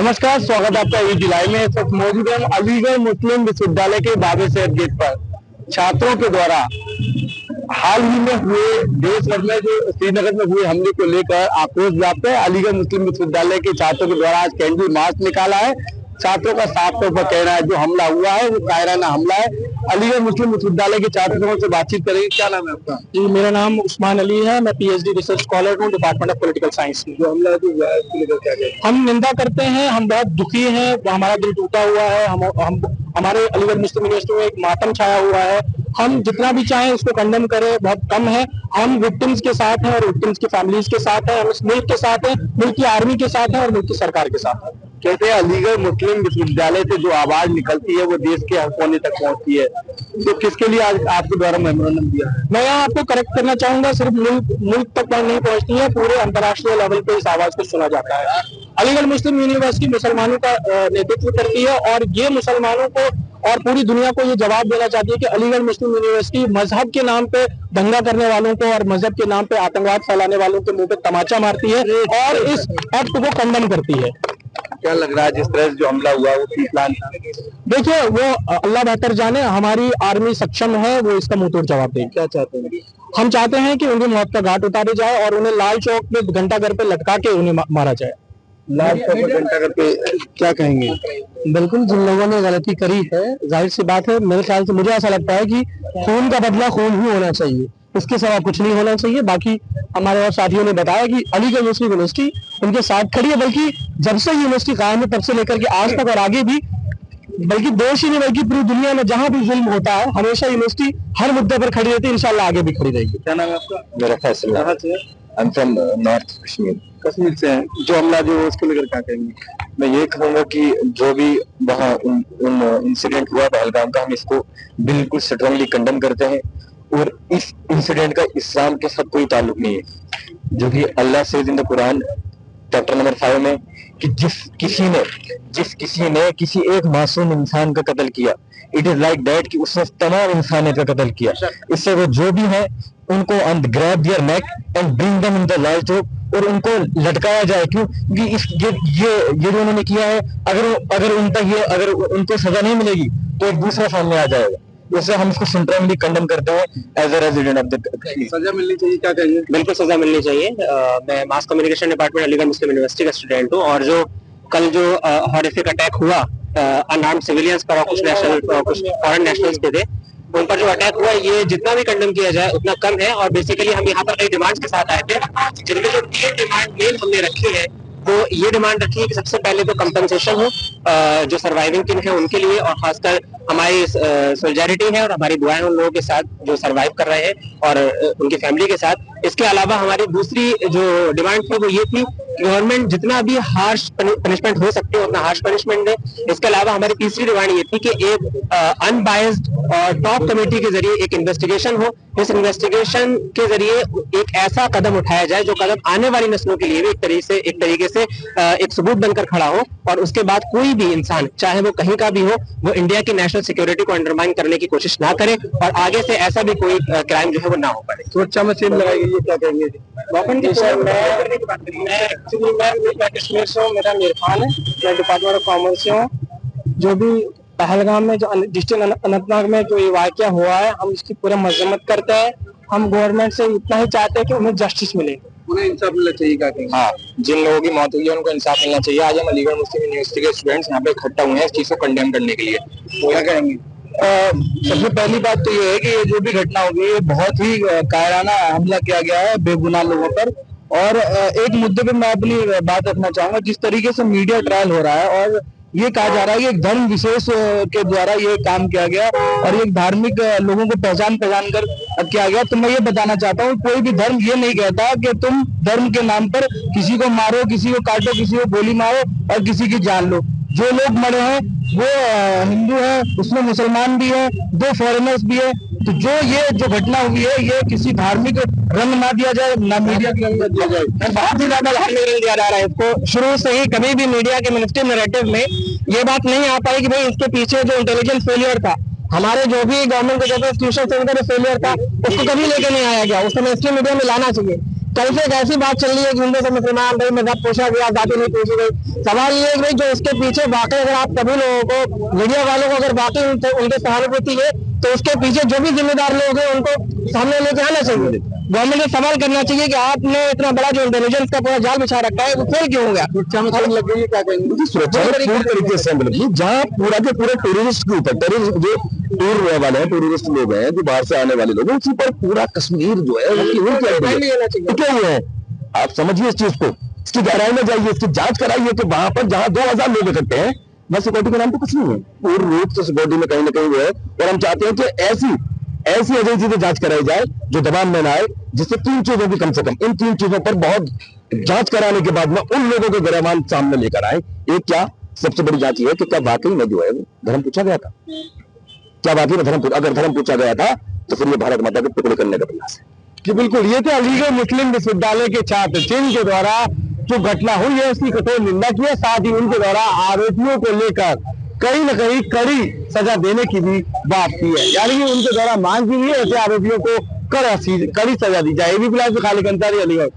नमस्कार, स्वागत है आपका ई जुलाई में। इस वक्त मौजूद है अलीगढ़ मुस्लिम विश्वविद्यालय के बाबे सैयद गेट पर। छात्रों के द्वारा हाल ही में हुए देश भर में जो श्रीनगर में हुए हमले को लेकर आक्रोश व्याप्त है। अलीगढ़ मुस्लिम विश्वविद्यालय के छात्रों के द्वारा आज कैंडल मार्च निकाला है। छात्रों का साफ तौर पर कहना है जो हमला हुआ है वो कायराना हमला है। अलीगढ़ मुस्लिम विश्वविद्यालय के छात्रों से बातचीत करेंगे। क्या नाम है आपका? जी, मेरा नाम उस्मान अली है। मैं पीएचडी रिसर्च स्कॉलर हूँ डिपार्टमेंट ऑफ पॉलिटिकल साइंस में। जो हमला जो हुआ है उसको लेकर क्या कहेंगे? हम निंदा करते हैं, हम बहुत दुखी हैं, हमारा दिल टूटा हुआ है। हम हमारे अलीगढ़ मुस्लिम यूनिवर्सिटी में एक मातम छाया हुआ है। हम जितना भी चाहें उसको कंडेम करें बहुत कम है। हम विक्टिम्स के साथ हैं और विक्टिम्स की फैमिलीज के साथ हैं। हम इस मुल्क के साथ हैं, मुल्क की आर्मी के साथ हैं और मुल्क की सरकार के साथ हैं। कहते हैं अलीगढ़ मुस्लिम विश्वविद्यालय से जो आवाज निकलती है वो देश के हर कोने तक पहुंचती है। तो किसके लिए आज आपके द्वारा मेमोरेंडम दिया है? मैं यहाँ आपको करेक्ट करना चाहूंगा, सिर्फ मुल्क तक नहीं पहुंचती है, पूरे अंतर्राष्ट्रीय लेवल पे इस आवाज को सुना जाता है। अलीगढ़ मुस्लिम यूनिवर्सिटी मुसलमानों का नेतृत्व करती है और ये मुसलमानों को और पूरी दुनिया को ये जवाब देना चाहती है कि अलीगढ़ मुस्लिम यूनिवर्सिटी मजहब के नाम पे दंगा करने वालों को और मजहब के नाम पे आतंकवाद फैलाने वालों के मुंह पे तमाचा मारती है और इस एक्ट को कंडेम करती है। क्या लग रहा है जिस तरह से जो हमला हुआ वो प्लान था? देखिए, वो अल्लाह बेहतर जाने, हमारी आर्मी सक्षम है, वो इसका मुंहतोड़ जवाब देगी। क्या चाहते हैं? हम चाहते हैं कि उनकी मौत का घाट उतारे जाए और उन्हें लाल चौक पे घंटाघर पे लटका के उन्हें मारा जाए। लाल चौक पर घंटाघर पे क्या कहेंगे? बिल्कुल, जिन लोगों ने गलती करी है, जाहिर सी बात है, मेरे ख्याल से मुझे ऐसा लगता है कि खून का बदला खून ही होना चाहिए, इसके सिवा कुछ नहीं होना चाहिए। बाकी हमारे और साथियों ने बताया कि अलीगढ़ मुस्लिम यूनिवर्सिटी उनके साथ खड़ी है, बल्कि जब से यूनिवर्सिटी कायम है तब से लेकर के आज तक और आगे भी, बल्कि देश ही नहीं बल्कि पूरी दुनिया में जहां भी जुल्म होता है हमेशा यूनिवर्सिटी हर मुद्दे पर खड़ी रहती है। इंशाल्लाह आगे भी खड़ी रहेगी। क्या नाम है आपका? मेरा फैसला। कहाँ से? I'm from north Kashmir. Kashmir से हैं। जो हमला जो उसको लेकर क्या कहेंगे? मैं ये कहूँगा कि जो भी वहाँ उन इंसिडेंट हुआ पहलगाम का, हम इसको बिल्कुल स्ट्रांगली कंडेम करते हैं और इस इंसिडेंट का इस्लाम के साथ कोई ताल्लुक नहीं है। जो कि अल्लाह से in the Quran chapter number 5 में कि जिस किसी ने किसी एक मासूम इंसान का कत्ल किया, इट इज लाइक दैट कि उसने तमाम इंसानियत का कत्ल किया। इससे वो जो भी है उनको grab their neck and bring them in the Lal Chowk और उनको लटकाया जाए। क्यों? क्योंकि ये जो उन्होंने किया है, अगर उनको सजा नहीं मिलेगी तो एक दूसरा सामने आ जाएगा। इससे हम इसको स्ट्रांगली कंडेम करते हैं as a resident of the. सजा मिलनी चाहिए, क्या कहेंगे? बिल्कुल सजा मिलनी चाहिए। मैं मास कम्युनिकेशन डिपार्टमेंट अलीगढ़ मुस्लिम यूनिवर्सिटी का स्टूडेंट हूँ और जो कल जो हॉरिफिक अटैक हुआ अनआर्म्ड सिविलियंस पर, कुछ फॉरेन नेशनल्स पे थे, उन पर जो अटैक हुआ, ये जितना भी कंडेम किया जाए उतना कम है। और बेसिकली हम यहाँ पर कई डिमांड्स के साथ आए थे, जिनमें जो 3 डिमांड मेन हमने रखी है वो ये डिमांड रखी है कि सबसे पहले तो कंपनसेशन हो जो सर्वाइविंग टीम है उनके लिए, और खासकर हमारी सोलिडारिटी है और हमारी दुआएं उन लोगों के साथ जो सर्वाइव कर रहे हैं और उनकी फैमिली के साथ। इसके अलावा हमारी दूसरी जो डिमांड थी वो ये थी कि गवर्नमेंट जितना भी हार्श पनिशमेंट हो सकते हो उतना हार्श पनिशमेंट दे। इसके अलावा हमारी तीसरी डिमांड ये थी कि एक अनबायस्ड और टॉप कमेटी के जरिए एक इन्वेस्टिगेशन हो। इस इन्वेस्टिगेशन के जरिए एक ऐसा कदम उठाया जाए जो कदम आने वाली नस्लों के लिए भी एक तरीके से एक सबूत बनकर खड़ा हो, और उसके बाद कोई भी इंसान चाहे वो कहीं का भी हो, वो इंडिया की नेशनल सिक्योरिटी को अंडरमाइन करने की कोशिश ना करे और आगे से ऐसा भी कोई क्राइम जो है वो ना हो पाए। सुरक्षा में चेन लगाई गई है, क्या कहेंगे? मैं कश्मीर से हूँ, मेरा इरफान है, मैं डिपार्टमेंट ऑफ कॉमर्स से हूँ। जो भी पहलगाम में, जो डिस्ट्रिक्ट अनंतनाग में जो ये वाकया हुआ है, हम इसकी पूरी मजम्मत करते हैं। हम गवर्नमेंट से इतना ही चाहते हैं कि उन्हें जस्टिस मिले, उन्हें इंसाफ मिलना चाहिए, क्या कहेंगे? हाँ, जिन लोगों की मौत हुई है उनको इंसाफ मिलना चाहिए। आज हम अलीगढ़ मुस्लिम यूनिवर्सिटी के स्टूडेंट्स यहाँ पे इकट्ठा हुए हैं इस चीज को कंडेम करने के लिए। क्या कहेंगे? सबसे पहली बात तो ये है कि ये जो भी घटना हुई है बहुत ही कायराना हमला किया गया है बेगुनाह लोगों पर। और एक मुद्दे पे मैं अपनी बात रखना चाहूंगा, जिस तरीके से मीडिया ट्रायल हो रहा है और ये कहा जा रहा है कि एक धर्म विशेष के द्वारा ये काम किया गया और एक धार्मिक लोगों को पहचान कर किया गया, तो मैं ये बताना चाहता हूँ कोई भी धर्म ये नहीं कहता कि तुम धर्म के नाम पर किसी को मारो, किसी को काटो, किसी को गोली मारो और किसी की जान लो। जो लोग मरे हैं वो हिंदू है, उसमें मुसलमान भी है, 2 फॉरेनर्स भी है। तो जो घटना हुई है ये किसी धार्मिक रंग ना दिया जाए, ना मीडिया की रंग दिया जाए, बहुत ही ज्यादा धार्मिक रंग दिया जा रहा है इसको। शुरू से ही कभी भी मीडिया के मिनिस्ट्री नैरेटिव में ये बात नहीं आ पाई कि भाई इसके पीछे जो इंटेलिजेंस फेलियर था, हमारे जो भी गवर्नमेंट के जो इंस्टीट्यूशन फेलियर था, उसको कभी लेके नहीं आया गया। उसको मेनस्ट्रीम मीडिया में लाना चाहिए। कल से एक ऐसी बात चल रही है कि हिंदू से मुसलमान भाई मजहब पूछा गया, जाति नहीं पूछी गई। सवाल ये है कि भाई जो इसके पीछे वाकई अगर आप सभी लोगों को, मीडिया वालों को अगर वाकई उनके सहानुभूति है तो उसके पीछे जो भी जिम्मेदार लोग हैं उनको सामने लेके आना चाहिए। गवर्नमेंट से सवाल करना चाहिए कि आपने इतना बड़ा जो इंटेलिजेंस का पूरा जाल बिछा रखा है वो फेल क्यों हो गया? सुरक्षा में लग गई, क्या कहेंगे? सुरक्षा पूरी तरीके से मतलब जहाँ पूरा के पूरे टूरिस्ट के ऊपर, टेररिस्ट जो टूर वाले हैं, टूरिस्ट लोग हैं जो बाहर से आने वाले लोग हैं, उसी पर पूरा कश्मीर जो है क्या हुआ है। आप समझिए इस चीज को, इसकी गहराई में जाइए, इसकी जांच कराइए कि वहां पर जहां 2000 लोग इकट्ठे हैं, बस सिक्योरिटी के नाम पे कुछ नहीं है, पूर्ण रूप से सिक्योरिटी में कहीं ना कहीं वो है। और हम चाहते हैं कि ऐसी एजेंसी से जांच कराई जाए जो दबाव में ना आए, जिससे 3 चीजों की कम से कम, इन 3 चीजों पर बहुत जांच कराने के बाद में उन लोगों के गिरफ्तार सामने लेकर आए। एक क्या सबसे बड़ी जांच है कि क्या वाकई में जो है वो धर्म पूछा गया था, क्या वाकई में अगर धर्म पूछा गया था तो फिर ये भारत माता के टुकड़े करने का प्रयास है। जी बिल्कुल, ये तो अलीगढ़ मुस्लिम विश्वविद्यालय के छात्र जिनके द्वारा जो घटना हुई है उसकी कठोर निंदा की है, साथ ही उनके द्वारा आरोपियों को लेकर कहीं न कहीं कड़ी सजा देने की भी बात की है, यानी कि उनके द्वारा मांग की है ऐसे आरोपियों को कड़ी सजा दी जाए। एबीपी लाइव से खालिद अंसारी, अलीगढ़।